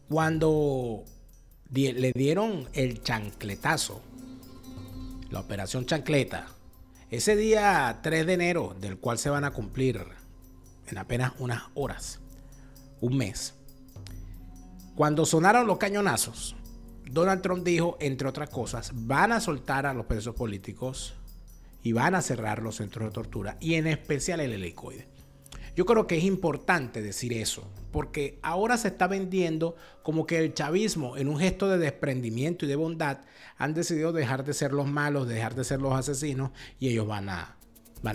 Cuando le dieron el chancletazo, la operación chancleta, ese día 3 de enero, del cual se van a cumplir en apenas unas horas, un mes, cuando sonaron los cañonazos, Donald Trump dijo, entre otras cosas, van a soltar a los presos políticos y van a cerrar los centros de tortura, y en especial el helicoide. Yo creo que es importante decir eso, porque ahora se está vendiendo como que el chavismo, en un gesto de desprendimiento y de bondad, han decidido dejar de ser los malos, dejar de ser los asesinos, y ellos van a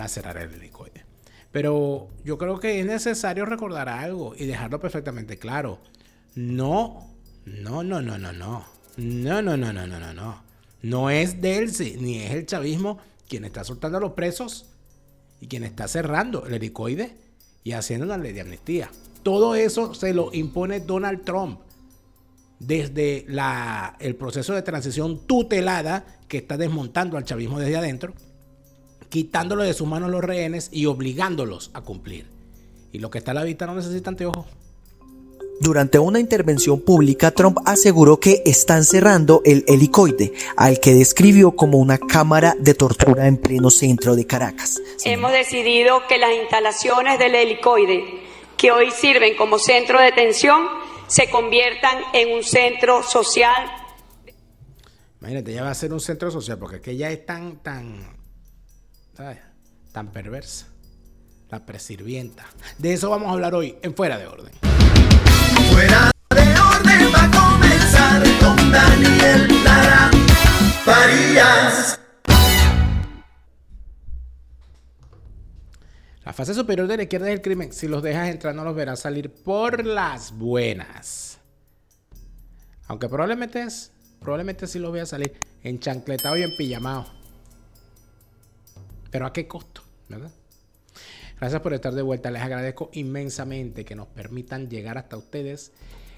cerrar el helicoide. Pero yo creo que es necesario recordar algo y dejarlo perfectamente claro. No. No es Delcy ni es el chavismo quien está soltando a los presos y quien está cerrando el helicoide y haciendo una ley de amnistía. Todo eso se lo impone Donald Trump desde el proceso de transición tutelada que está desmontando al chavismo desde adentro, quitándole de sus manos los rehenes y obligándolos a cumplir. Y lo que está a la vista no necesita anteojos. Durante una intervención pública, Trump aseguró que están cerrando el helicoide, al que describió como una cámara de tortura en pleno centro de Caracas. Hemos decidido que las instalaciones del helicoide, que hoy sirven como centro de detención, se conviertan en un centro social. Imagínate, ya va a ser un centro social, porque es que ya es ¿sabes? Tan perversa. La presirvienta. De eso vamos a hablar hoy en Fuera de Orden. Fuera de orden va a comenzar con Daniel Lara Farías. La fase superior de la izquierda es el crimen. Si los dejas entrar, no los verás salir por las buenas. Aunque probablemente sí los veas salir enchancletado y empillamado. Pero ¿a qué costo? ¿Verdad? Gracias por estar de vuelta. Les agradezco inmensamente que nos permitan llegar hasta ustedes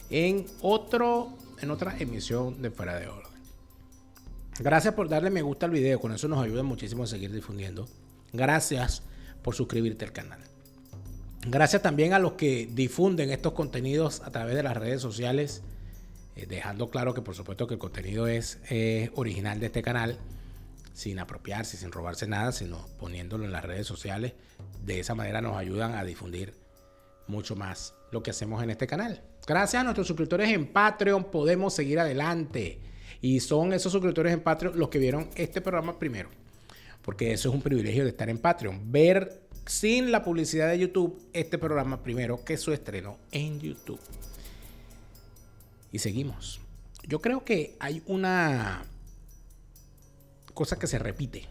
en otra emisión de Fuera de Orden. Gracias por darle me gusta al video. Con eso nos ayuda muchísimo a seguir difundiendo. Gracias por suscribirte al canal. Gracias también a los que difunden estos contenidos a través de las redes sociales. Dejando claro que por supuesto que el contenido es original de este canal. Sin apropiarse, sin robarse nada, sino poniéndolo en las redes sociales. De esa manera nos ayudan a difundir mucho más lo que hacemos en este canal. Gracias a nuestros suscriptores en Patreon podemos seguir adelante. Y son esos suscriptores en Patreon los que vieron este programa primero. Porque eso es un privilegio de estar en Patreon. Ver sin la publicidad de YouTube este programa primero que su estreno en YouTube. Y seguimos. Yo creo que hay una cosa que se repite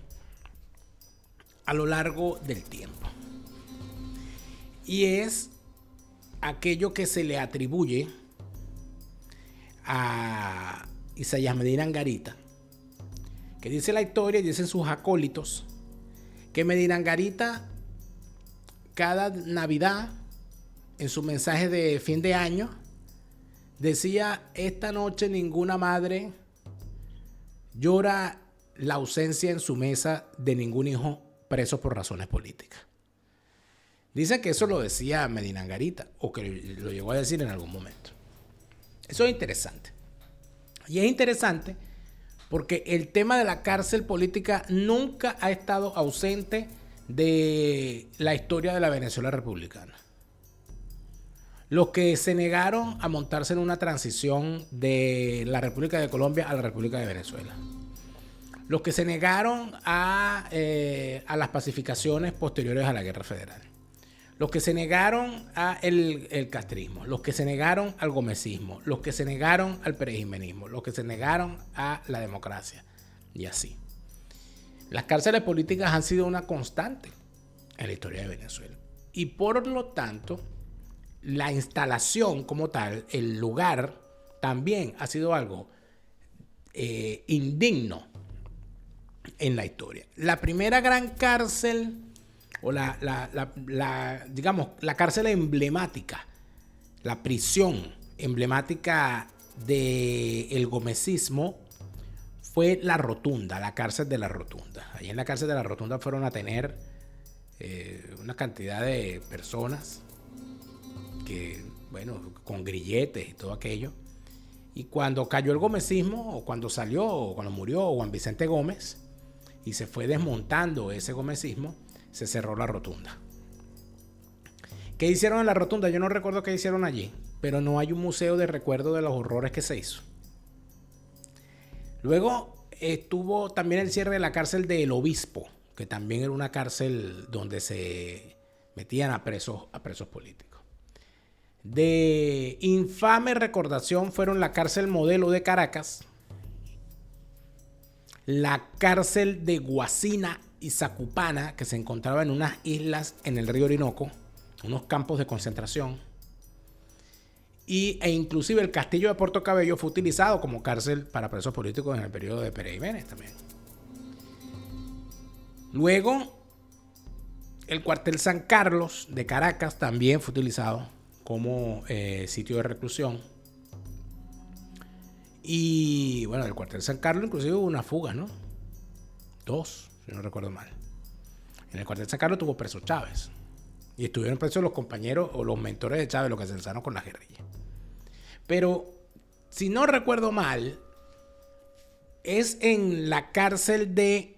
a lo largo del tiempo, y es aquello que se le atribuye a Isaías Medina Angarita, que dice la historia y dicen sus acólitos que Medina Angarita cada Navidad en su mensaje de fin de año decía: esta noche ninguna madre llora la ausencia en su mesa de ningún hijo preso por razones políticas. Dice que eso lo decía Medina Angarita, o que lo llegó a decir en algún momento. Eso es interesante. Y es interesante porque el tema de la cárcel política nunca ha estado ausente de la historia de la Venezuela republicana. Los que se negaron a montarse en una transición de la República de Colombia a la República de Venezuela. Los que se negaron a las pacificaciones posteriores a la Guerra Federal. Los que se negaron al castrismo. Los que se negaron al gomecismo. Los que se negaron al perejimenismo. Los que se negaron a la democracia. Y así. Las cárceles políticas han sido una constante en la historia de Venezuela. Y por lo tanto, la instalación como tal, el lugar, también ha sido algo indigno en la historia. La primera gran cárcel, o digamos, la cárcel emblemática, la prisión emblemática del gomecismo, fue La Rotunda, la cárcel de La Rotunda. Allí en la cárcel de La Rotunda fueron a tener una cantidad de personas que, bueno, con grilletes y todo aquello, Y cuando cayó el gomecismo, o cuando salió, o cuando murió Juan Vicente Gómez, y se fue desmontando ese gomecismo, se cerró la rotonda. ¿Qué hicieron en la rotonda? Yo no recuerdo qué hicieron allí, pero no hay un museo de recuerdo de los horrores que se hizo. Luego estuvo también el cierre de la cárcel del Obispo, que también era una cárcel donde se metían a presos políticos. De infame recordación fueron la cárcel Modelo de Caracas, la cárcel de Guasina y Zacupana, que se encontraba en unas islas en el río Orinoco, unos campos de concentración, e inclusive el castillo de Puerto Cabello fue utilizado como cárcel para presos políticos en el periodo de Pérez Jiménez también. Luego, el cuartel San Carlos de Caracas también fue utilizado como sitio de reclusión. Y bueno, el cuartel San Carlos inclusive hubo una fuga, ¿no? 2, si no recuerdo mal. En el cuartel San Carlos tuvo preso Chávez. Y estuvieron presos los compañeros o los mentores de Chávez, los que se alzaron con la guerrilla. Pero, si no recuerdo mal, es en la cárcel de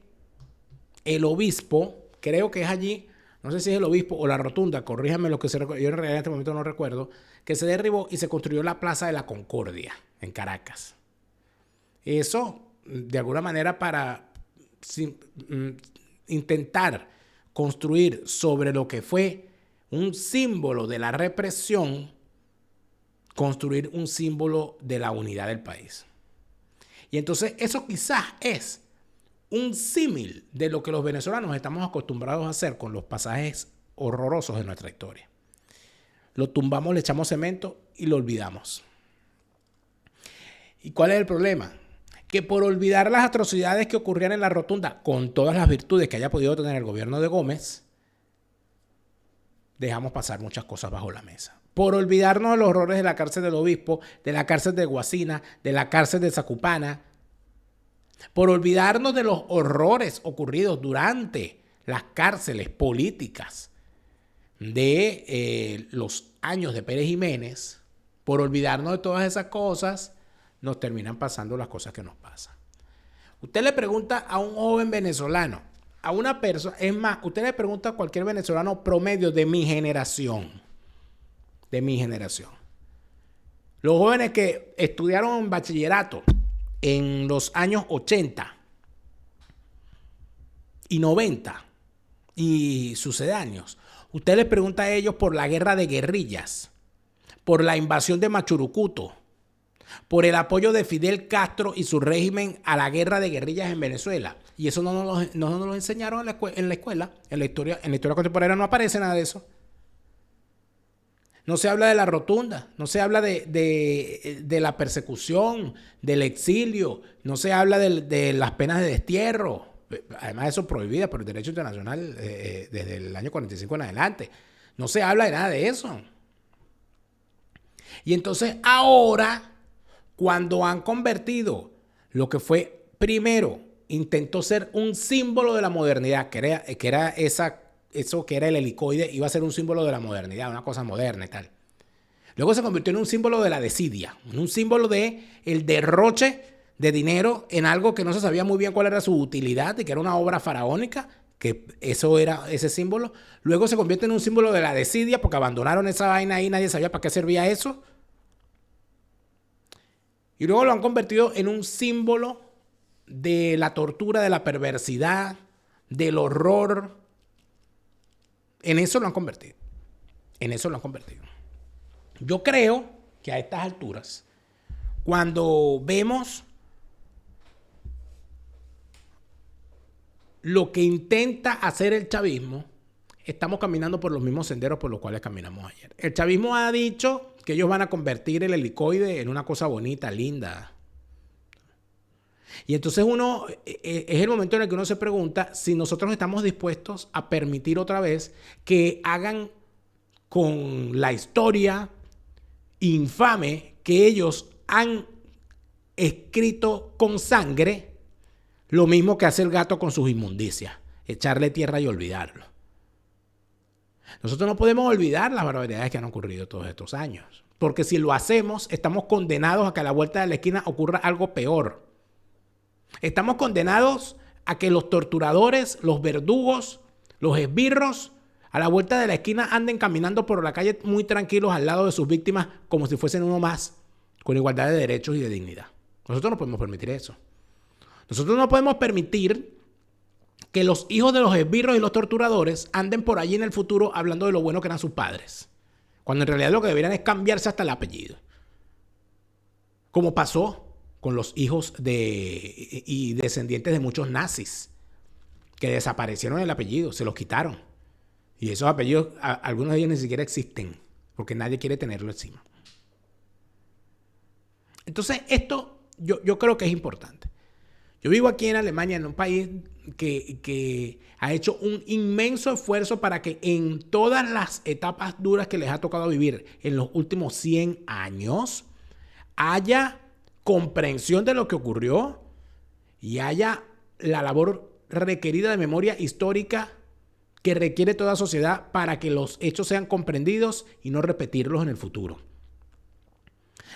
El Obispo, creo que es allí, no sé si es El Obispo o La Rotunda, corríjame lo que se recuerda, yo en realidad en este momento no recuerdo, que se derribó y se construyó la Plaza de la Concordia en Caracas. Eso, de alguna manera, para intentar construir sobre lo que fue un símbolo de la represión, construir un símbolo de la unidad del país. Y entonces eso quizás es un símil de lo que los venezolanos estamos acostumbrados a hacer con los pasajes horrorosos de nuestra historia. Lo tumbamos, le echamos cemento y lo olvidamos. ¿Y cuál es el problema? Que por olvidar las atrocidades que ocurrían en la Rotunda, con todas las virtudes que haya podido tener el gobierno de Gómez, dejamos pasar muchas cosas bajo la mesa. Por olvidarnos de los horrores de la cárcel del Obispo, de la cárcel de Guasina, de la cárcel de Zacupana, por olvidarnos de los horrores ocurridos durante las cárceles políticas de los años de Pérez Jiménez, por olvidarnos de todas esas cosas, nos terminan pasando las cosas que nos pasan. Usted le pregunta a un joven venezolano, a una persona, es más, usted le pregunta a cualquier venezolano promedio de mi generación, los jóvenes que estudiaron en bachillerato en los años 80 y 90 y sucedáneos, usted les pregunta a ellos por la guerra de guerrillas, por la invasión de Machurucuto, por el apoyo de Fidel Castro y su régimen a la guerra de guerrillas en Venezuela. Y eso no nos lo enseñaron en la escuela, en la historia contemporánea no aparece nada de eso. No se habla de la Rotunda, no se habla de la persecución, del exilio, no se habla de las penas de destierro. Además, eso es prohibido por el derecho internacional desde el año 45 en adelante. No se habla de nada de eso. Y entonces ahora, cuando han convertido lo que fue primero, intentó ser un símbolo de la modernidad, que era eso que era el helicoide, iba a ser un símbolo de la modernidad, una cosa moderna y tal. Luego se convirtió en un símbolo de la desidia, en un símbolo de el derroche de dinero en algo que no se sabía muy bien cuál era su utilidad y que era una obra faraónica, que eso era ese símbolo. Luego se convierte en un símbolo de la desidia porque abandonaron esa vaina ahí, nadie sabía para qué servía eso. Y luego lo han convertido en un símbolo de la tortura, de la perversidad, del horror. En eso lo han convertido. Yo creo que a estas alturas, cuando vemos lo que intenta hacer el chavismo, estamos caminando por los mismos senderos por los cuales caminamos ayer. El chavismo ha dicho que ellos van a convertir el helicoide en una cosa bonita, linda. Y entonces es el momento en el que uno se pregunta si nosotros estamos dispuestos a permitir otra vez que hagan con la historia infame que ellos han escrito con sangre, lo mismo que hace el gato con sus inmundicias, echarle tierra y olvidarlo. Nosotros no podemos olvidar las barbaridades que han ocurrido todos estos años, Porque si lo hacemos, estamos condenados a que a la vuelta de la esquina ocurra algo peor. Estamos condenados a que los torturadores, los verdugos, los esbirros, a la vuelta de la esquina anden caminando por la calle muy tranquilos al lado de sus víctimas como si fuesen uno más, con igualdad de derechos y de dignidad. Nosotros no podemos permitir eso. Nosotros no podemos permitir que los hijos de los esbirros y los torturadores anden por allí en el futuro hablando de lo bueno que eran sus padres, cuando en realidad lo que deberían es cambiarse hasta el apellido. Como pasó con los hijos y descendientes de muchos nazis, que desaparecieron el apellido, se los quitaron. Y esos apellidos, algunos de ellos ni siquiera existen, porque nadie quiere tenerlo encima. Entonces, esto yo creo que es importante. Yo vivo aquí en Alemania, en un país que ha hecho un inmenso esfuerzo para que en todas las etapas duras que les ha tocado vivir en los últimos 100 años haya comprensión de lo que ocurrió y haya la labor requerida de memoria histórica que requiere toda sociedad para que los hechos sean comprendidos y no repetirlos en el futuro.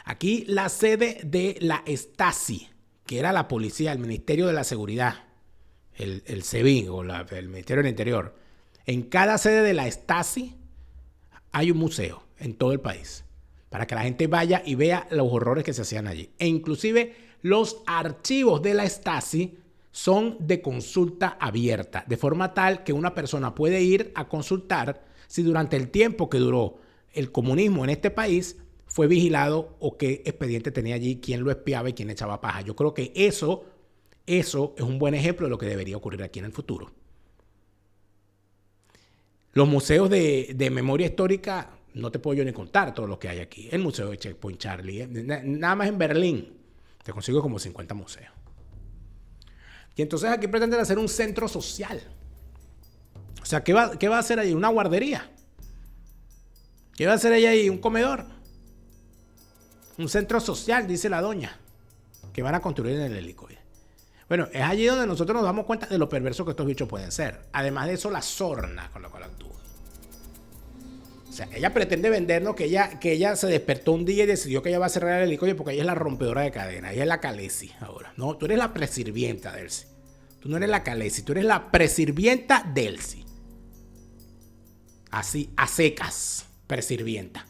Aquí la sede de la Stasi, que era la policía, el Ministerio de la Seguridad, el SEBIN o el Ministerio del Interior, en cada sede de la Stasi hay un museo en todo el país para que la gente vaya y vea los horrores que se hacían allí. E inclusive los archivos de la Stasi son de consulta abierta, de forma tal que una persona puede ir a consultar si durante el tiempo que duró el comunismo en este país fue vigilado o qué expediente tenía allí, quién lo espiaba y quién echaba paja. Yo creo que eso es un buen ejemplo de lo que debería ocurrir aquí en el futuro. Los museos de memoria histórica, no te puedo yo ni contar todos los que hay aquí. El Museo de Checkpoint Charlie, nada más en Berlín, te consigo como 50 museos. Y entonces aquí pretenden hacer un centro social. O sea, ¿qué va a hacer allí? ¿Una guardería? ¿Qué va a hacer ella ahí? ¿Un comedor? Un centro social, dice la doña, que van a construir en el helicoide. Bueno, es allí donde nosotros nos damos cuenta de lo perverso que estos bichos pueden ser. Además de eso, la sorna con la cual actúan. O sea, ella pretende vendernos que ella se despertó un día y decidió que ella va a cerrar el helicoide porque ella es la rompedora de cadena. Ella es la Calesi ahora. No, tú eres la presirvienta de Elsie. Tú no eres la Calesi, tú eres la presirvienta de Elsie. Así, a secas, presirvienta.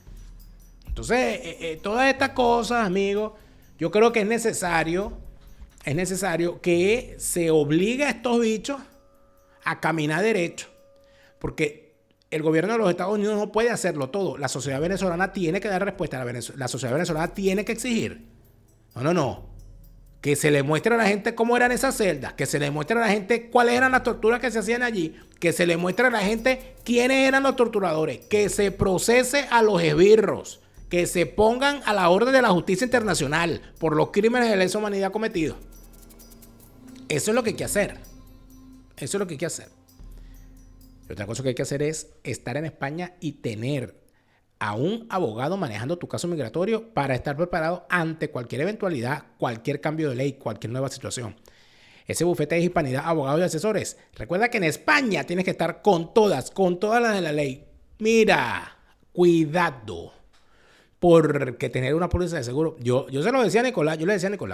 Entonces, todas estas cosas, amigos, yo creo que es necesario que se obligue a estos bichos a caminar derecho. Porque el gobierno de los Estados Unidos no puede hacerlo todo. La sociedad venezolana tiene que dar respuesta. La sociedad venezolana tiene que exigir. No. Que se le muestre a la gente cómo eran esas celdas. Que se le muestre a la gente cuáles eran las torturas que se hacían allí. Que se le muestre a la gente quiénes eran los torturadores. Que se procese a los esbirros. Que se pongan a la orden de la justicia internacional por los crímenes de lesa humanidad cometidos. Eso es lo que hay que hacer. Eso es lo que hay que hacer. Y otra cosa que hay que hacer es estar en España y tener a un abogado manejando tu caso migratorio para estar preparado ante cualquier eventualidad, cualquier cambio de ley, cualquier nueva situación. Ese bufete de hispanidad, abogados y asesores. Recuerda que en España tienes que estar con todas las de la ley. Mira, cuidado. Porque tener una póliza de seguro, yo se lo decía a Nicolás,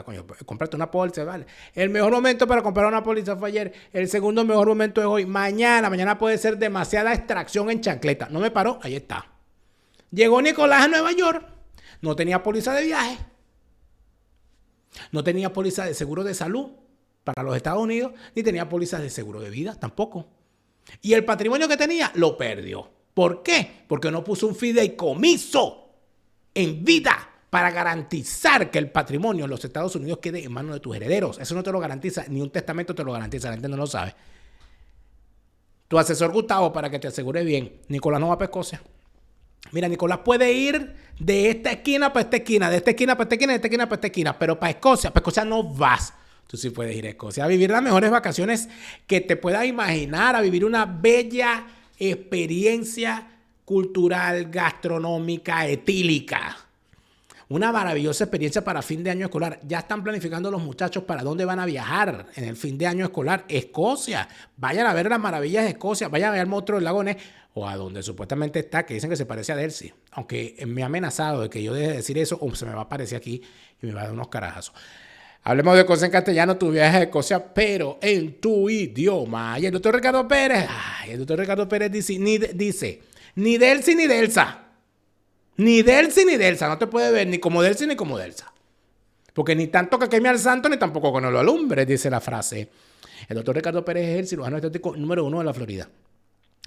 coño, cómprate una póliza, vale. El mejor momento para comprar una póliza fue ayer, el segundo mejor momento es hoy, mañana puede ser demasiada extracción en chancleta. No me paró, ahí está. Llegó Nicolás a Nueva York, no tenía póliza de viaje, no tenía póliza de seguro de salud para los Estados Unidos, ni tenía póliza de seguro de vida tampoco. Y el patrimonio que tenía lo perdió. ¿Por qué? Porque no puso un fideicomiso en vida para garantizar que el patrimonio en los Estados Unidos quede en manos de tus herederos. Eso no te lo garantiza, ni un testamento te lo garantiza, la gente no lo sabe. Tu asesor Gustavo, para que te asegure bien, Nicolás no va para Escocia. Mira, Nicolás puede ir de esta esquina para esta esquina, de esta esquina para esta esquina, de esta esquina para esta esquina, pero para Escocia no vas. Tú sí puedes ir a Escocia a vivir las mejores vacaciones que te puedas imaginar, a vivir una bella experiencia cultural, gastronómica, etílica. Una maravillosa experiencia para fin de año escolar. Ya están planificando los muchachos para dónde van a viajar en el fin de año escolar. Escocia. Vayan a ver las maravillas de Escocia. Vayan a ver el monstruo del lago Ness. O a donde supuestamente está, que dicen que se parece a Delcy. Aunque me ha amenazado de que yo deje de decir eso o se me va a aparecer aquí y me va a dar unos carajazos. Hablemos de Escocia en castellano, tu viaje a Escocia, pero en tu idioma. Y el doctor Ricardo Pérez, dice, ni Delcy ni Delsa. Ni Delcy ni Delsa, no te puede ver ni como Delcy ni como Delsa. Porque ni tanto que queme al santo, ni tampoco que no lo alumbre, dice la frase. El doctor Ricardo Pérez es el cirujano estético número 1 de la Florida.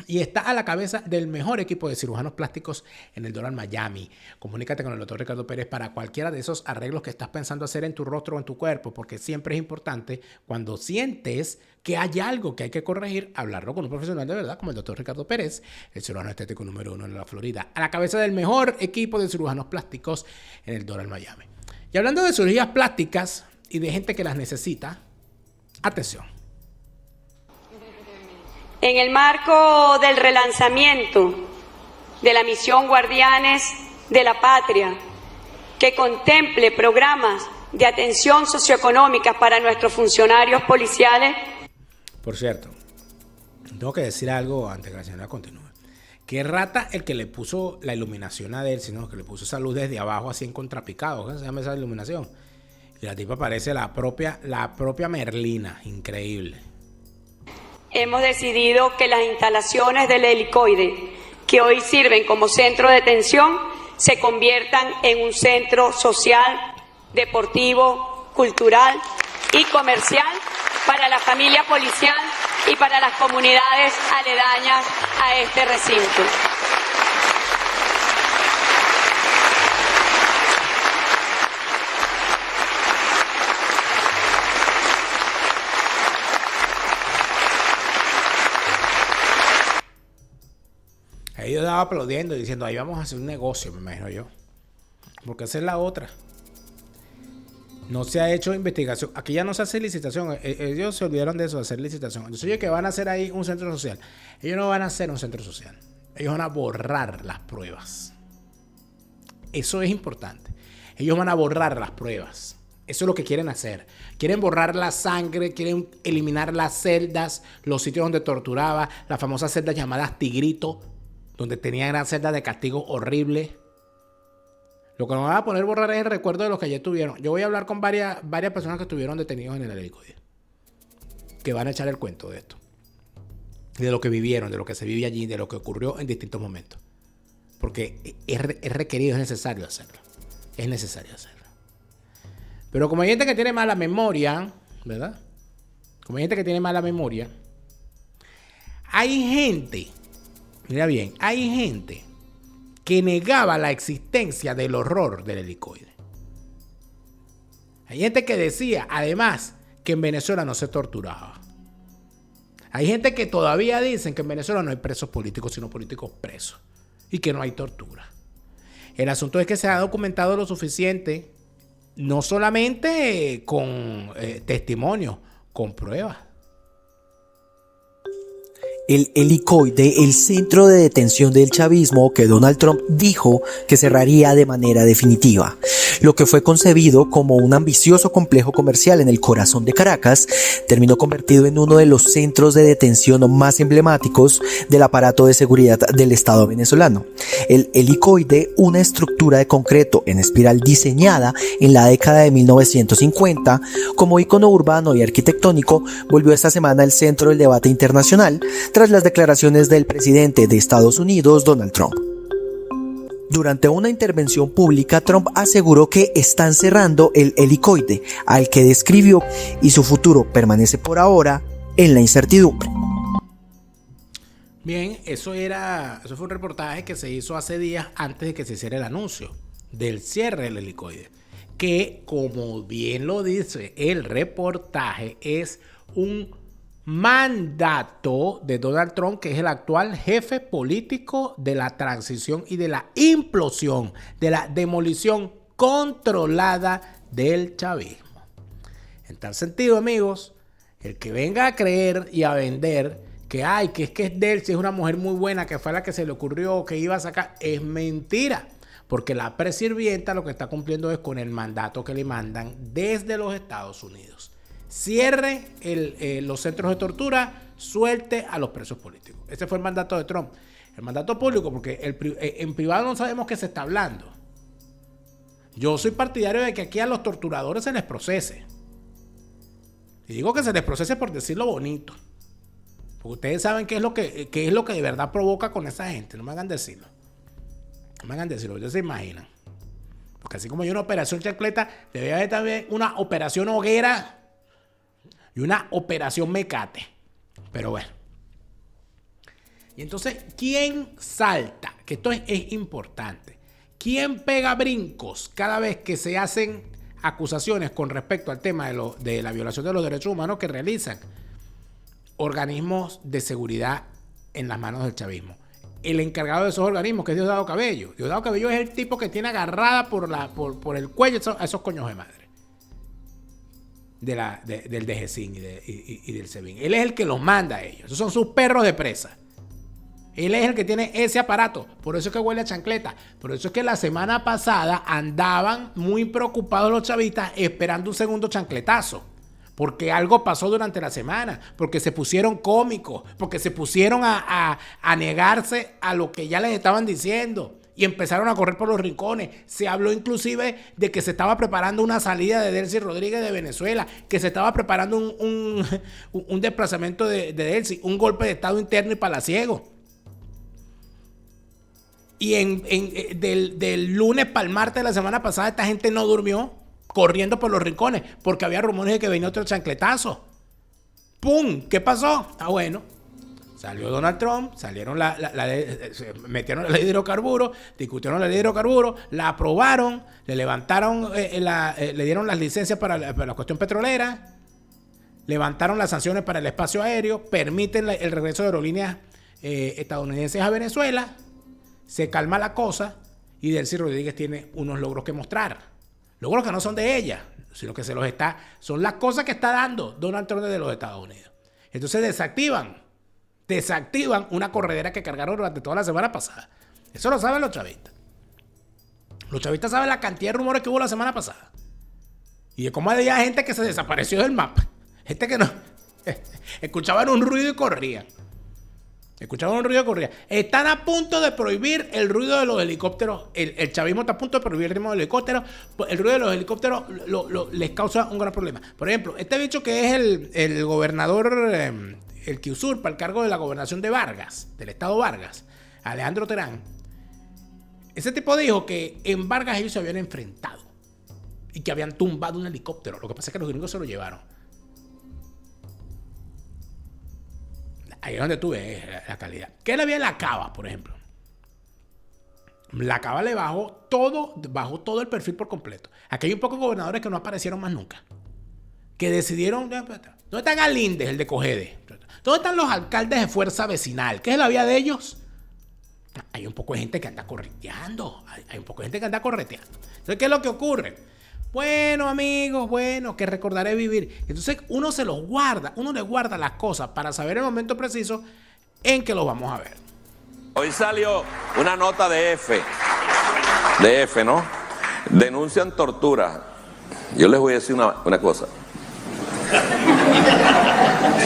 Y está a la cabeza del mejor equipo de cirujanos plásticos en el Doral Miami. Comunícate con el doctor Ricardo Pérez para cualquiera de esos arreglos que estás pensando hacer en tu rostro o en tu cuerpo, porque siempre es importante cuando sientes que hay algo que hay que corregir, hablarlo con un profesional de verdad como el doctor Ricardo Pérez, el cirujano estético número 1 en la Florida, a la cabeza del mejor equipo de cirujanos plásticos en el Doral Miami. Y hablando de cirugías plásticas y de gente que las necesita, atención. En el marco del relanzamiento de la misión Guardianes de la Patria, que contemple programas de atención socioeconómica para nuestros funcionarios policiales. Por cierto, tengo que decir algo antes que la señora continúe. Qué rata el que le puso la iluminación a él, sino que le puso esa luz desde abajo así en contrapicado. ¿Qué se llama esa iluminación? Y la tipa parece la propia Merlina. Increíble. Hemos decidido que las instalaciones del helicoide, que hoy sirven como centro de detención, se conviertan en un centro social, deportivo, cultural y comercial para la familia policial y para las comunidades aledañas a este recinto. Ellos estaban aplaudiendo y diciendo, ahí vamos a hacer un negocio, me imagino yo. Porque esa es la otra. No se ha hecho investigación. Aquí ya no se hace licitación. Ellos se olvidaron de eso, de hacer licitación. Entonces, oye, que van a hacer ahí un centro social. Ellos no van a hacer un centro social. Ellos van a borrar las pruebas. Eso es importante. Ellos van a borrar las pruebas. Eso es lo que quieren hacer. Quieren borrar la sangre, quieren eliminar las celdas, los sitios donde torturaba, las famosas celdas llamadas Tigrito, donde tenían gran celdas de castigo horrible. Lo que nos van a poner a borrar es el recuerdo de los que ayer tuvieron. Yo voy a hablar con varias personas que estuvieron detenidos en el helicoide, que van a echar el cuento de esto, de lo que vivieron, de lo que se vive allí, de lo que ocurrió en distintos momentos. Porque es requerido, es necesario hacerlo. Es necesario hacerlo. Pero como hay gente que tiene mala memoria, ¿verdad? Como hay gente que tiene mala memoria, hay gente, mira bien, hay gente que negaba la existencia del horror del helicoide. Hay gente que decía, además, que en Venezuela no se torturaba. Hay gente que todavía dicen que en Venezuela no hay presos políticos, sino políticos presos, y que no hay tortura. El asunto es que se ha documentado lo suficiente, no solamente con testimonios, con pruebas. El helicoide, el centro de detención del chavismo que Donald Trump dijo que cerraría de manera definitiva. Lo que fue concebido como un ambicioso complejo comercial en el corazón de Caracas, terminó convertido en uno de los centros de detención más emblemáticos del aparato de seguridad del Estado venezolano. El helicoide, una estructura de concreto en espiral diseñada en la década de 1950 como ícono urbano y arquitectónico, volvió esta semana al centro del debate internacional tras las declaraciones del presidente de Estados Unidos, Donald Trump. Durante una intervención pública, Trump aseguró que están cerrando el helicoide, al que describió, y su futuro permanece por ahora en la incertidumbre. Bien, eso fue un reportaje que se hizo hace días antes de que se hiciera el anuncio del cierre del helicoide, que, como bien lo dice el reportaje, es un mandato de Donald Trump, que es el actual jefe político de la transición y de la implosión, de la demolición controlada del chavismo. En tal sentido, amigos, el que venga a creer y a vender que es Delcy, es una mujer muy buena, que fue la que se le ocurrió, que iba a sacar, es mentira. Porque la presirvienta lo que está cumpliendo es con el mandato que le mandan desde los Estados Unidos. Cierre los centros de tortura, suelte a los presos políticos. Ese fue el mandato de Trump. El mandato público, porque en privado no sabemos qué se está hablando. Yo soy partidario de que aquí a los torturadores se les procese. Y digo que se les procese por decirlo bonito. Porque ustedes saben qué es lo que de verdad provoca con esa gente. No me hagan decirlo. No me hagan decirlo, ustedes se imaginan. Porque así como hay una operación chancleta, debe haber también una operación hoguera y una operación mecate. Pero bueno. Y entonces, ¿quién salta? Que esto es importante. ¿Quién pega brincos cada vez que se hacen acusaciones con respecto al tema de la violación de los derechos humanos que realizan organismos de seguridad en las manos del chavismo? El encargado de esos organismos, que es Diosdado Cabello. Diosdado Cabello es el tipo que tiene agarrada por el cuello a esos coños de madre del DGCIN y del SEBIN. Él es el que los manda a ellos. Esos son sus perros de presa. Él es el que tiene ese aparato. Por eso es que huele a chancleta. Por eso es que la semana pasada andaban muy preocupados los chavistas esperando un segundo chancletazo. Porque algo pasó durante la semana. Porque se pusieron cómicos. Porque se pusieron a negarse a lo que ya les estaban diciendo. Y empezaron a correr por los rincones. Se habló inclusive de que se estaba preparando una salida de Delcy Rodríguez de Venezuela. Que se estaba preparando un desplazamiento de Delcy. Un golpe de estado interno y palaciego. Y del lunes para el martes de la semana pasada, esta gente no durmió corriendo por los rincones porque había rumores de que venía otro chancletazo. ¡Pum! ¿Qué pasó? Ah, bueno. Salió Donald Trump, salieron metieron la ley de hidrocarburos, discutieron la ley de hidrocarburos, la aprobaron, le levantaron, le dieron las licencias para la cuestión petrolera, levantaron las sanciones para el espacio aéreo, permiten el regreso de aerolíneas estadounidenses a Venezuela. Se calma la cosa y Delcy Rodríguez tiene unos logros que mostrar. Logros que no son de ella, sino que son las cosas que está dando Donald Trump desde los Estados Unidos. Entonces desactivan una corredera que cargaron durante toda la semana pasada. Eso lo saben los chavistas. Los chavistas saben la cantidad de rumores que hubo la semana pasada. Y de cómo había gente que se desapareció del mapa. Gente que no escuchaban un ruido y corrían. Están a punto de prohibir el ruido de los helicópteros. El chavismo está a punto de prohibir el ritmo de los helicópteros. El ruido de los helicópteros les causa un gran problema. Por ejemplo, este bicho que es el gobernador, el que usurpa el cargo de la gobernación de Vargas, del estado Vargas, Alejandro Terán. Ese tipo dijo que en Vargas ellos se habían enfrentado y que habían tumbado un helicóptero. Lo que pasa es que los gringos se lo llevaron. Ahí es donde tú ves la calidad. ¿Qué le había en la Cava, por ejemplo? La Cava le bajó todo el perfil por completo. Aquí hay un poco de gobernadores que no aparecieron más nunca. Que decidieron... ¿Dónde está Galíndez, el de Cogede? ¿Dónde están los alcaldes de Fuerza Vecinal? ¿Qué es la vía de ellos? Hay un poco de gente que anda correteando. Entonces, ¿qué es lo que ocurre? Bueno, amigos, que recordaré vivir. Entonces uno se los guarda, uno le guarda las cosas para saber el momento preciso en que lo vamos a ver. Hoy salió una nota de F, ¿no? Denuncian tortura. Yo les voy a decir una cosa.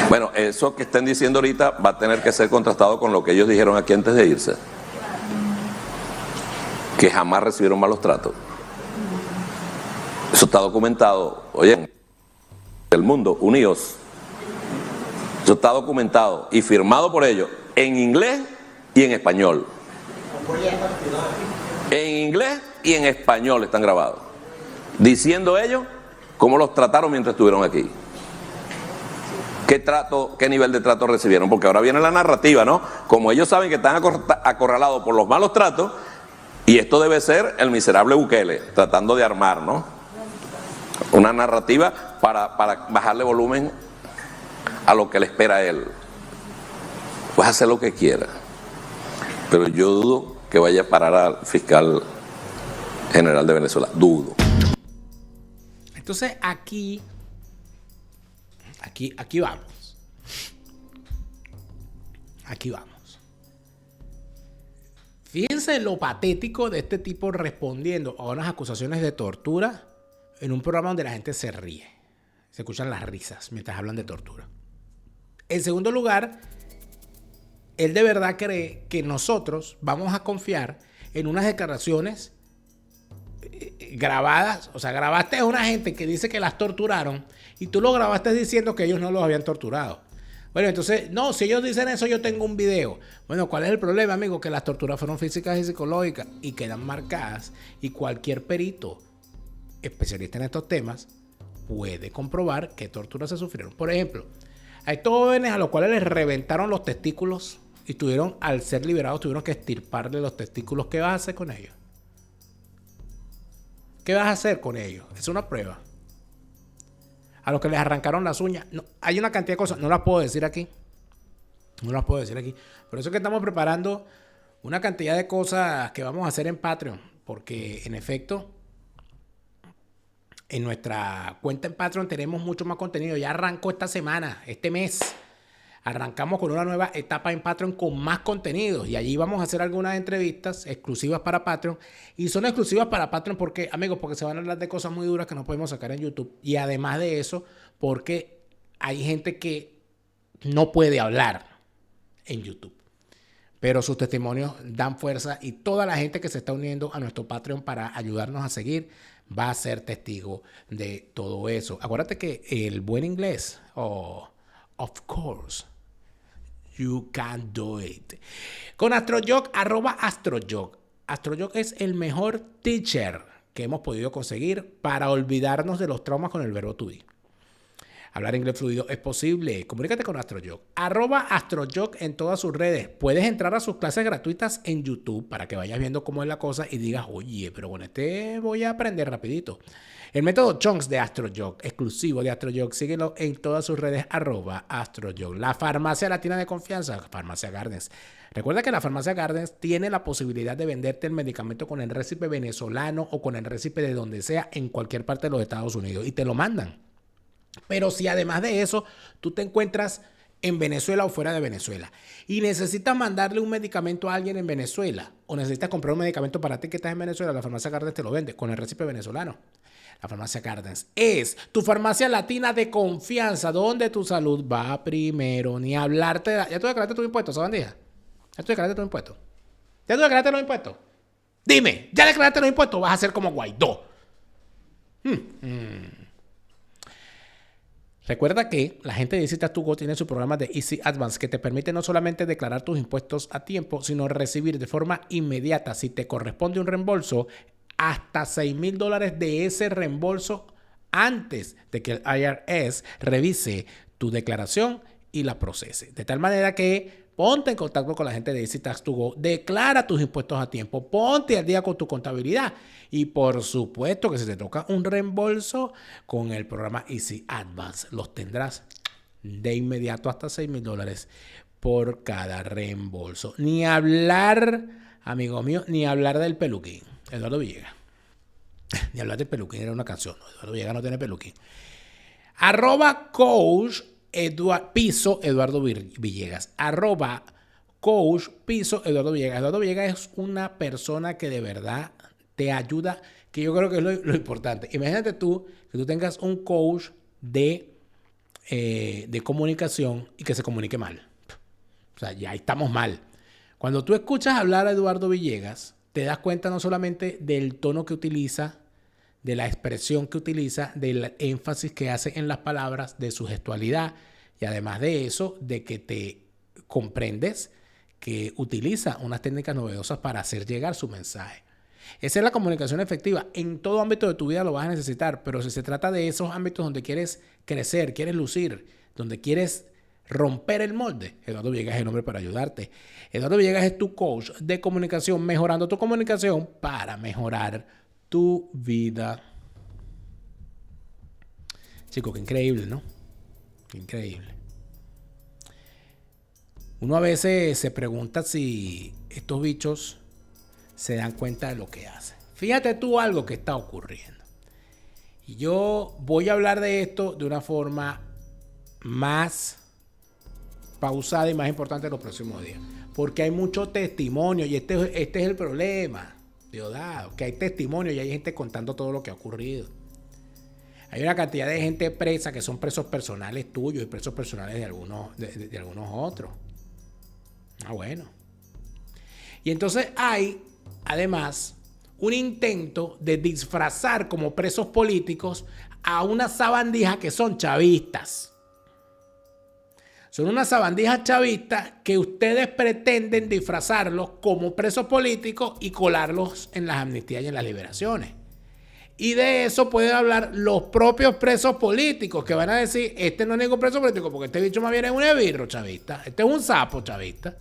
Bueno, eso que estén diciendo ahorita va a tener que ser contrastado con lo que ellos dijeron aquí antes de irse. Que jamás recibieron malos tratos. Eso está documentado. Oye, el mundo, unidos. Eso está documentado y firmado por ellos en inglés y en español. En inglés y en español están grabados. Diciendo ellos cómo los trataron mientras estuvieron aquí. ¿Qué nivel de trato recibieron? Porque ahora viene la narrativa, ¿no? Como ellos saben que están acorralados por los malos tratos, y esto debe ser el miserable Bukele, tratando de armar, ¿no? Una narrativa para bajarle volumen a lo que le espera a él. Puedes hacer lo que quiera, pero yo dudo que vaya a parar al fiscal general de Venezuela. Dudo. Entonces aquí vamos. Fíjense lo patético de este tipo respondiendo a unas acusaciones de tortura en un programa donde la gente se ríe. Se escuchan las risas mientras hablan de tortura. En segundo lugar, él de verdad cree que nosotros vamos a confiar en unas declaraciones grabadas. O sea, grabaste a una gente que dice que las torturaron y tú lo grabaste diciendo que ellos no los habían torturado. Bueno, entonces, no, si ellos dicen eso, yo tengo un video. Bueno, ¿cuál es el problema, amigo? Que las torturas fueron físicas y psicológicas y quedan marcadas. Y cualquier perito especialista en estos temas puede comprobar qué torturas se sufrieron. Por ejemplo, hay estos jóvenes a los cuales les reventaron los testículos y tuvieron, al ser liberados, tuvieron que extirparle los testículos. ¿Qué vas a hacer con ellos? ¿Qué vas a hacer con ellos? Es una prueba. A los que les arrancaron las uñas. No, hay una cantidad de cosas. No las puedo decir aquí. No las puedo decir aquí. Por eso es que estamos preparando una cantidad de cosas que vamos a hacer en Patreon. Porque, en efecto, en nuestra cuenta en Patreon tenemos mucho más contenido. Ya arrancó esta semana, este mes. Arrancamos con una nueva etapa en Patreon con más contenidos. Y allí vamos a hacer algunas entrevistas exclusivas para Patreon. Y son exclusivas para Patreon porque, amigos, porque se van a hablar de cosas muy duras que no podemos sacar en YouTube. Y además de eso, porque hay gente que no puede hablar en YouTube. Pero sus testimonios dan fuerza y toda la gente que se está uniendo a nuestro Patreon para ayudarnos a seguir va a ser testigo de todo eso. Acuérdate que el buen inglés, of course, you can do it. Con AstroJock, @AstroJock. AstroJock es el mejor teacher que hemos podido conseguir para olvidarnos de los traumas con el verbo to be. Hablar inglés fluido es posible. Comunícate con AstroJock. @AstroJock en todas sus redes. Puedes entrar a sus clases gratuitas en YouTube para que vayas viendo cómo es la cosa y digas, oye, pero con este voy a aprender rapidito. El método Chunks de AstroJock, exclusivo de AstroJock, síguelo en todas sus redes, @AstroJock. La farmacia latina de confianza, Farmacia Gardens. Recuerda que la Farmacia Gardens tiene la posibilidad de venderte el medicamento con el récipe venezolano o con el récipe de donde sea en cualquier parte de los Estados Unidos y te lo mandan. Pero si además de eso tú te encuentras en Venezuela o fuera de Venezuela y necesitas mandarle un medicamento a alguien en Venezuela o necesitas comprar un medicamento para ti que estás en Venezuela, la Farmacia Gardens te lo vende con el récipe venezolano. La Farmacia Gardens es tu farmacia latina de confianza donde tu salud va primero. Ni hablarte. ¿Ya tú declaraste tus impuestos, sabandija? ¿Ya tú declaraste tus impuestos? ¿Ya tú declaraste los impuestos? Dime, ¿ya declaraste los impuestos? Vas a ser como Guaidó. Recuerda que la gente de EasyTax2Go tiene su programa de Easy Advance que te permite no solamente declarar tus impuestos a tiempo, sino recibir de forma inmediata, si te corresponde un reembolso, hasta $6,000 de ese reembolso antes de que el IRS revise tu declaración y la procese. De tal manera que ponte en contacto con la gente de EasyTax2Go, declara tus impuestos a tiempo, ponte al día con tu contabilidad y por supuesto que si te toca un reembolso con el programa Easy Advance, los tendrás de inmediato hasta $6,000 por cada reembolso. Ni hablar, amigo mío, ni hablar del peluquín. Eduardo Villegas. Ni hablar del peluquín, era una canción. No, Eduardo Villegas no tiene peluquín. @coach piso Eduardo Villegas. @coach piso Eduardo Villegas. Eduardo Villegas es una persona que de verdad te ayuda, que yo creo que es lo importante. Imagínate tú que tú tengas un coach de comunicación y que se comunique mal. O sea, ya estamos mal. Cuando tú escuchas hablar a Eduardo Villegas, te das cuenta no solamente del tono que utiliza, de la expresión que utiliza, del énfasis que hace en las palabras, de su gestualidad y además de eso, de que te comprendes que utiliza unas técnicas novedosas para hacer llegar su mensaje. Esa es la comunicación efectiva. En todo ámbito de tu vida lo vas a necesitar, pero si se trata de esos ámbitos donde quieres crecer, quieres lucir, donde quieres romper el molde, Eduardo Villegas es el hombre para ayudarte. Eduardo Villegas es tu coach de comunicación, mejorando tu comunicación para mejorar tu vida. Chico, qué increíble, ¿no? Qué increíble. Uno a veces se pregunta si estos bichos se dan cuenta de lo que hacen. Fíjate tú algo que está ocurriendo. Y yo voy a hablar de esto de una forma más pausada y más importante en los próximos días. Porque hay mucho testimonio y este es el problema, Diosdado, que hay testimonio y hay gente contando todo lo que ha ocurrido. Hay una cantidad de gente presa que son presos personales tuyos y presos personales de algunos otros. Bueno. Y entonces hay, además, un intento de disfrazar como presos políticos a una sabandija que son chavistas. Son unas sabandijas chavistas que ustedes pretenden disfrazarlos como presos políticos y colarlos en las amnistías y en las liberaciones. Y de eso pueden hablar los propios presos políticos que van a decir, este no es ningún preso político porque este bicho más bien es un esbirro chavista, este es un sapo chavista.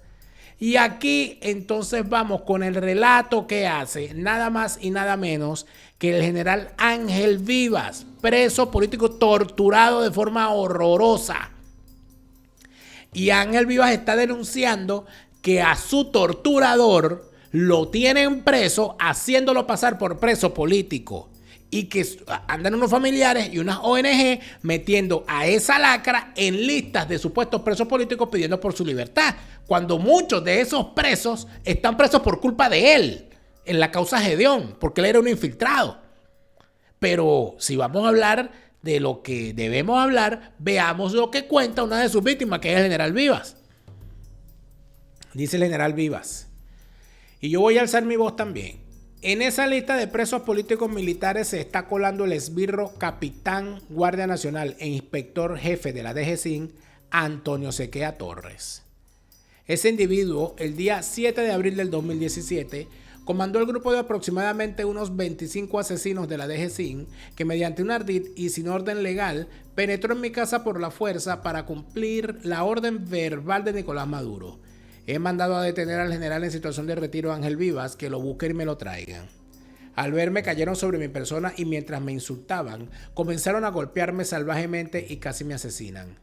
Y aquí entonces vamos con el relato que hace nada más y nada menos que el general Ángel Vivas, preso político torturado de forma horrorosa. Y Ángel Vivas está denunciando que a su torturador lo tienen preso haciéndolo pasar por preso político. Y que andan unos familiares y unas ONG metiendo a esa lacra en listas de supuestos presos políticos pidiendo por su libertad. Cuando muchos de esos presos están presos por culpa de él en la causa Gedeón, porque él era un infiltrado. Pero si vamos a hablar de lo que debemos hablar, veamos lo que cuenta una de sus víctimas, que es el general Vivas. Dice el general Vivas, y yo voy a alzar mi voz también. En esa lista de presos políticos militares se está colando el esbirro capitán Guardia Nacional e inspector jefe de la DGCIN, Antonio Sequea Torres. Ese individuo, el día 7 de abril del 2017, comandó el grupo de aproximadamente unos 25 asesinos de la DGCIN que mediante un ardid y sin orden legal penetró en mi casa por la fuerza para cumplir la orden verbal de Nicolás Maduro. He mandado a detener al general en situación de retiro Ángel Vivas, que lo busquen y me lo traigan. Al verme cayeron sobre mi persona y mientras me insultaban comenzaron a golpearme salvajemente y casi me asesinan.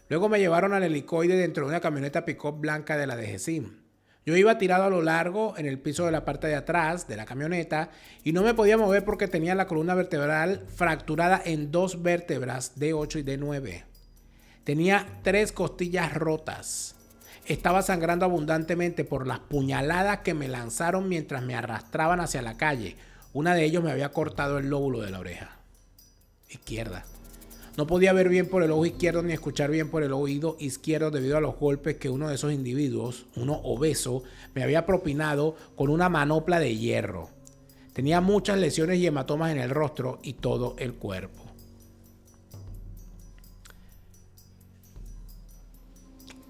Luego me llevaron al helicoide dentro de una camioneta pick-up blanca de la DGCIN. Yo iba tirado a lo largo en el piso de la parte de atrás de la camioneta y no me podía mover porque tenía la columna vertebral fracturada en 2 vértebras, D8 y D9. Tenía 3 costillas rotas. Estaba sangrando abundantemente por las puñaladas que me lanzaron mientras me arrastraban hacia la calle. Una de ellos me había cortado el lóbulo de la oreja izquierda. No podía ver bien por el ojo izquierdo ni escuchar bien por el oído izquierdo debido a los golpes que uno de esos individuos, uno obeso, me había propinado con una manopla de hierro. Tenía muchas lesiones y hematomas en el rostro y todo el cuerpo.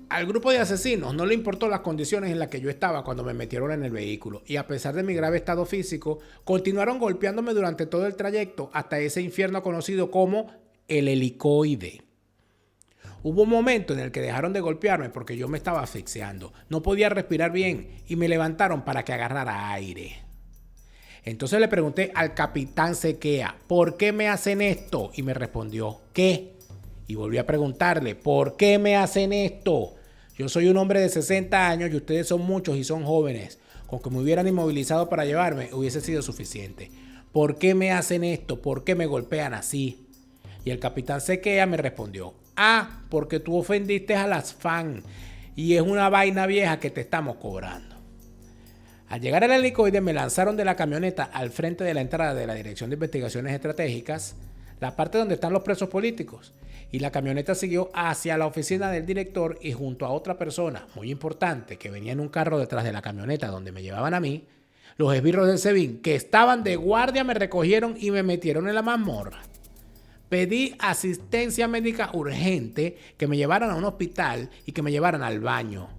Al grupo de asesinos no le importó las condiciones en las que yo estaba cuando me metieron en el vehículo y a pesar de mi grave estado físico, continuaron golpeándome durante todo el trayecto hasta ese infierno conocido como el helicoide. Hubo un momento en el que dejaron de golpearme porque yo me estaba asfixiando. No podía respirar bien y me levantaron para que agarrara aire. Entonces le pregunté al capitán Sequea, ¿por qué me hacen esto? Y me respondió, ¿qué? Y volví a preguntarle, ¿por qué me hacen esto? Yo soy un hombre de 60 años y ustedes son muchos y son jóvenes. Con que me hubieran inmovilizado para llevarme hubiese sido suficiente. ¿Por qué me hacen esto? ¿Por qué me golpean así? Y el capitán Sequea me respondió, porque tú ofendiste a las FAN y es una vaina vieja que te estamos cobrando. Al llegar al helicoide me lanzaron de la camioneta al frente de la entrada de la Dirección de Investigaciones Estratégicas, la parte donde están los presos políticos, y la camioneta siguió hacia la oficina del director y junto a otra persona muy importante que venía en un carro detrás de la camioneta donde me llevaban a mí, los esbirros del SEBIN que estaban de guardia me recogieron y me metieron en la mazmorra. Pedí asistencia médica urgente, que me llevaran a un hospital y que me llevaran al baño.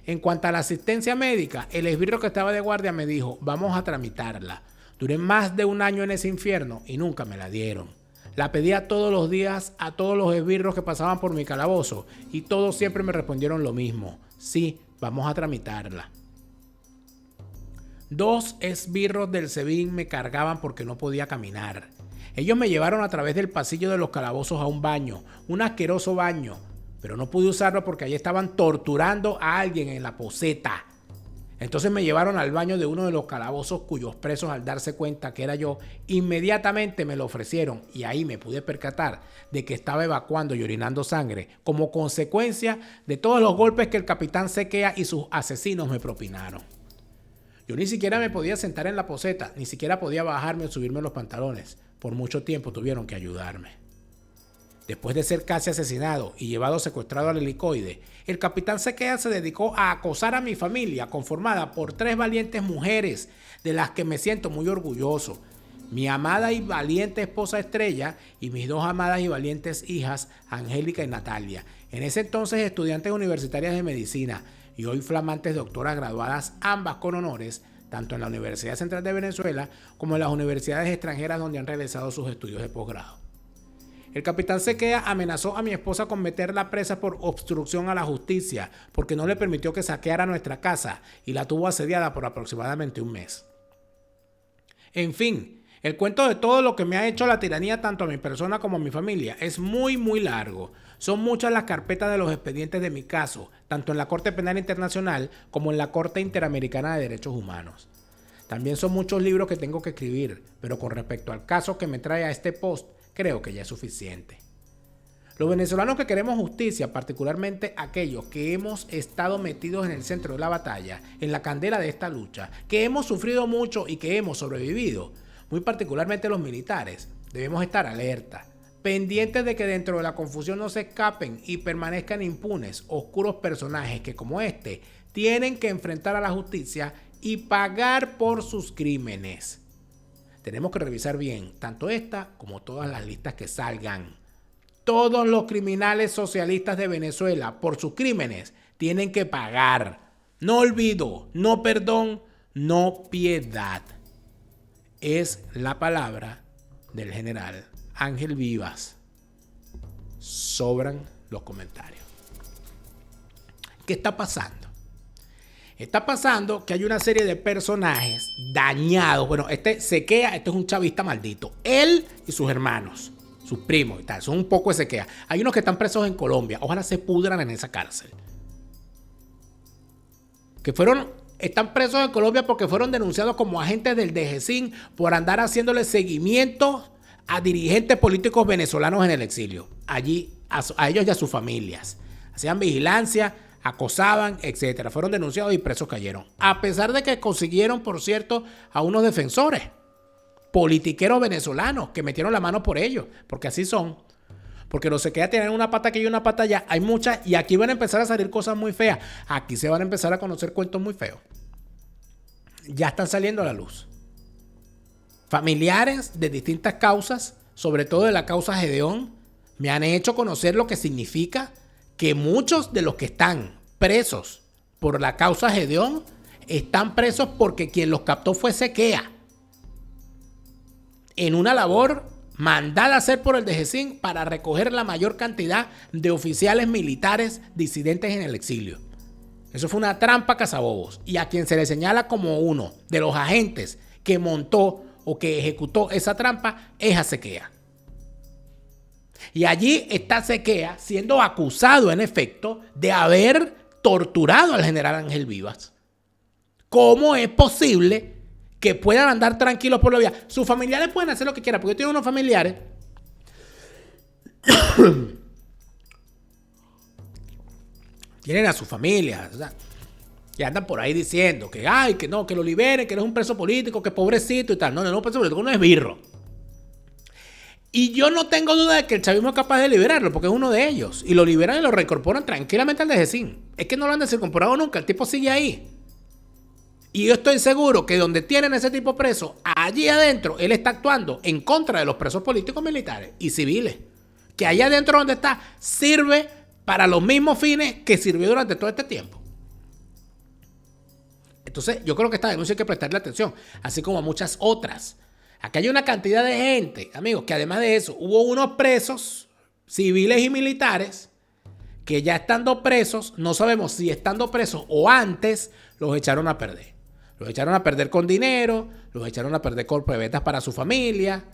En cuanto a la asistencia médica, el esbirro que estaba de guardia me dijo, vamos a tramitarla. Duré más de 1 año en ese infierno y nunca me la dieron. La pedía todos los días a todos los esbirros que pasaban por mi calabozo y todos siempre me respondieron lo mismo. Sí, vamos a tramitarla. 2 esbirros del SEBIN me cargaban porque no podía caminar. Ellos me llevaron a través del pasillo de los calabozos a un baño, un asqueroso baño, pero no pude usarlo porque allí estaban torturando a alguien en la poceta. Entonces me llevaron al baño de uno de los calabozos cuyos presos, al darse cuenta que era yo, inmediatamente me lo ofrecieron y ahí me pude percatar de que estaba evacuando y orinando sangre como consecuencia de todos los golpes que el capitán Sequea y sus asesinos me propinaron. Yo ni siquiera me podía sentar en la poceta, ni siquiera podía bajarme o subirme los pantalones. Por mucho tiempo tuvieron que ayudarme. Después de ser casi asesinado y llevado secuestrado al helicoide, el capitán Sequea se dedicó a acosar a mi familia, conformada por 3 valientes mujeres, de las que me siento muy orgulloso. Mi amada y valiente esposa Estrella y mis 2 amadas y valientes hijas, Angélica y Natalia, en ese entonces estudiantes universitarias de medicina y hoy flamantes doctoras graduadas, ambas con honores, tanto en la Universidad Central de Venezuela como en las universidades extranjeras donde han realizado sus estudios de posgrado. El capitán Sequea amenazó a mi esposa con meterla presa por obstrucción a la justicia, porque no le permitió que saqueara nuestra casa y la tuvo asediada por aproximadamente un mes. En fin, el cuento de todo lo que me ha hecho la tiranía tanto a mi persona como a mi familia es muy largo. Son muchas las carpetas de los expedientes de mi caso, tanto en la Corte Penal Internacional como en la Corte Interamericana de Derechos Humanos. También son muchos libros que tengo que escribir, pero con respecto al caso que me trae a este post, creo que ya es suficiente. Los venezolanos que queremos justicia, particularmente aquellos que hemos estado metidos en el centro de la batalla, en la candela de esta lucha, que hemos sufrido mucho y que hemos sobrevivido, muy particularmente los militares, debemos estar alerta, pendientes de que dentro de la confusión no se escapen y permanezcan impunes oscuros personajes que, como este, tienen que enfrentar a la justicia y pagar por sus crímenes. Tenemos que revisar bien tanto esta como todas las listas que salgan. Todos los criminales socialistas de Venezuela por sus crímenes tienen que pagar. No olvido, no perdón, no piedad. Es la palabra del general Ángel Vivas. Sobran los comentarios. ¿Qué está pasando? Está pasando que hay una serie de personajes dañados. Bueno, este Sequea, este es un chavista maldito. Él y sus hermanos, sus primos y tal, son un poco de Sequea. Hay unos que están presos en Colombia. Ojalá se pudran en esa cárcel. Están presos en Colombia porque fueron denunciados como agentes del DGCIN por andar haciéndole seguimiento a dirigentes políticos venezolanos en el exilio. Allí, a ellos y a sus familias. Hacían vigilancia, acosaban, etcétera. Fueron denunciados y presos cayeron. A pesar de que consiguieron, por cierto, a unos defensores, politiqueros venezolanos, que metieron la mano por ellos, porque así son. Porque no se queda tener una pata aquí y una pata allá. Hay muchas, y aquí van a empezar a salir cosas muy feas. Aquí se van a empezar a conocer cuentos muy feos. Ya están saliendo a la luz. Familiares de distintas causas, sobre todo de la causa Gedeón, me han hecho conocer lo que significa que muchos de los que están presos por la causa Gedeón están presos porque quien los captó fue Sequea, en una labor mandada a hacer por el DGCIN para recoger la mayor cantidad de oficiales militares disidentes en el exilio. Eso fue una trampa cazabobos, y a quien se le señala como uno de los agentes que montó o que ejecutó esa trampa es a Sequea. Y allí está Sequea siendo acusado, en efecto, de haber torturado al general Ángel Vivas. ¿Cómo es posible que puedan andar tranquilos por la vía? Sus familiares pueden hacer lo que quieran, porque yo tengo unos familiares tienen a su familia, o sea, y andan por ahí diciendo que ay, que no, que lo liberen, que no es un preso político, que pobrecito y tal. No, un preso político no es birro. Y yo no tengo duda de que el chavismo es capaz de liberarlo, porque es uno de ellos. Y lo liberan y lo reincorporan tranquilamente al DGCIN. Es que no lo han desincorporado nunca, el tipo sigue ahí. Y yo estoy seguro que donde tienen ese tipo preso, allí adentro, él está actuando en contra de los presos políticos, militares y civiles. Que allá adentro donde está, sirve para los mismos fines que sirvió durante todo este tiempo. Entonces, yo creo que esta denuncia hay que prestarle atención, así como a muchas otras. Aquí hay una cantidad de gente, amigos, que además de eso, hubo unos presos civiles y militares que ya estando presos, no sabemos si estando presos o antes, los echaron a perder. Los echaron a perder con dinero, los echaron a perder con prebendas para su familia,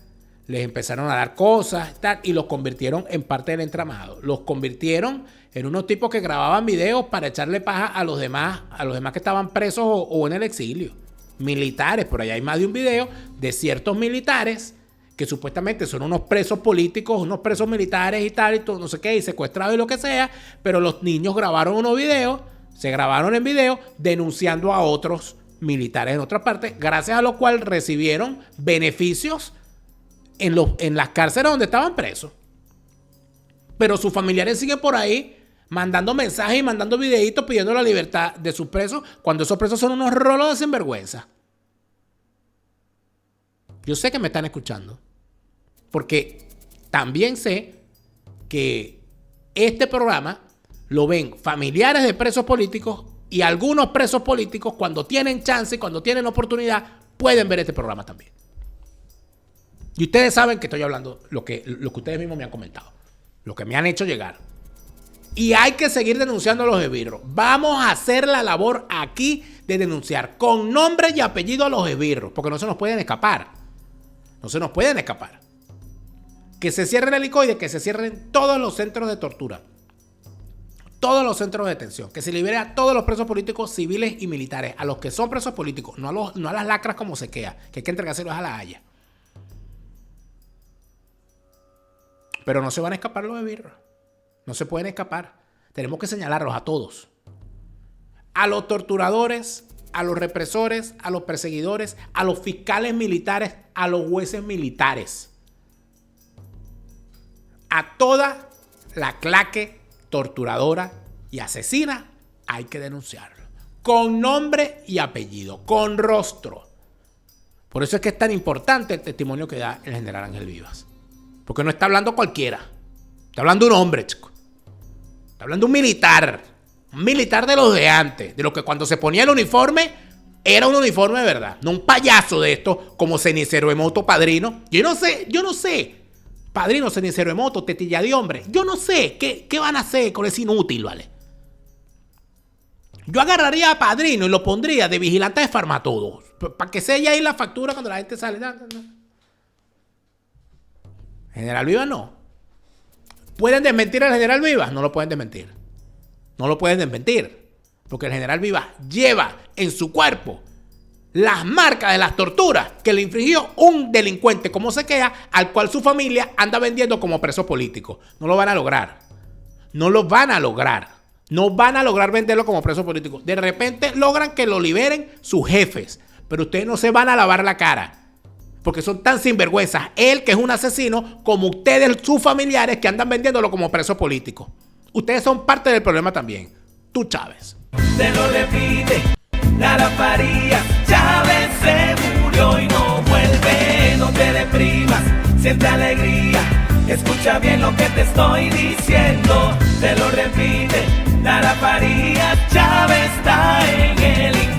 les empezaron a dar cosas tal, y los convirtieron en parte del entramado. Los convirtieron en unos tipos que grababan videos para echarle paja a los demás que estaban presos o en el exilio. Militares, por allá hay más de un video de ciertos militares que supuestamente son unos presos políticos, unos presos militares y tal, y todo, no sé qué, y secuestrados y lo que sea, pero los niños grabaron unos videos, se grabaron en video denunciando a otros militares en otra parte, gracias a lo cual recibieron beneficios en las cárceles donde estaban presos. Pero sus familiares siguen por ahí mandando mensajes y mandando videitos pidiendo la libertad de sus presos, cuando esos presos son unos rolos de sinvergüenza. Yo sé que me están escuchando, porque también sé que este programa lo ven familiares de presos políticos, y algunos presos políticos, cuando tienen chance, cuando tienen oportunidad, pueden ver este programa también. Y ustedes saben que estoy hablando lo que ustedes mismos me han comentado, lo que me han hecho llegar. Y hay que seguir denunciando a los esbirros. Vamos a hacer la labor aquí de denunciar con nombre y apellido a los esbirros, porque no se nos pueden escapar. No se nos pueden escapar. Que se cierre el helicoide, que se cierren todos los centros de tortura, todos los centros de detención, que se libere a todos los presos políticos civiles y militares, a los que son presos políticos, no a las lacras como se queda, que hay que entregárselos a la Haya. Pero no se van a escapar los esbirros. No se pueden escapar. Tenemos que señalarlos a todos. A los torturadores, a los represores, a los perseguidores, a los fiscales militares, a los jueces militares. A toda la claque torturadora y asesina hay que denunciarlo. Con nombre y apellido, con rostro. Por eso es que es tan importante el testimonio que da el general Ángel Vivas. Porque no está hablando cualquiera. Está hablando un hombre, chico. Está hablando un militar. Un militar de los de antes. De los que cuando se ponía el uniforme, era un uniforme de verdad. No un payaso de estos como Cenicero Emoto Padrino. Yo no sé. Padrino, Cenicero Emoto, Tetilla de Hombre. Yo no sé qué van a hacer con ese inútil, ¿vale? Yo agarraría a Padrino y lo pondría de vigilante de Farmatodo. Para que selle ahí la factura cuando la gente sale. No. General Vivas no. ¿Pueden desmentir al general Vivas? No lo pueden desmentir. No lo pueden desmentir. Porque el general Vivas lleva en su cuerpo las marcas de las torturas que le infringió un delincuente como Sequea, al cual su familia anda vendiendo como preso político. No lo van a lograr. No lo van a lograr. No van a lograr venderlo como preso político. De repente logran que lo liberen sus jefes. Pero ustedes no se van a lavar la cara. Porque son tan sinvergüenzas. Él, que es un asesino, como ustedes, sus familiares, que andan vendiéndolo como preso político. Ustedes son parte del problema también. Tú, Chávez. Te lo repite, Lara Farías. Chávez se murió y no vuelve. No te deprimas, siente alegría. Escucha bien lo que te estoy diciendo. Te lo repite, Lara Farías. Chávez está en el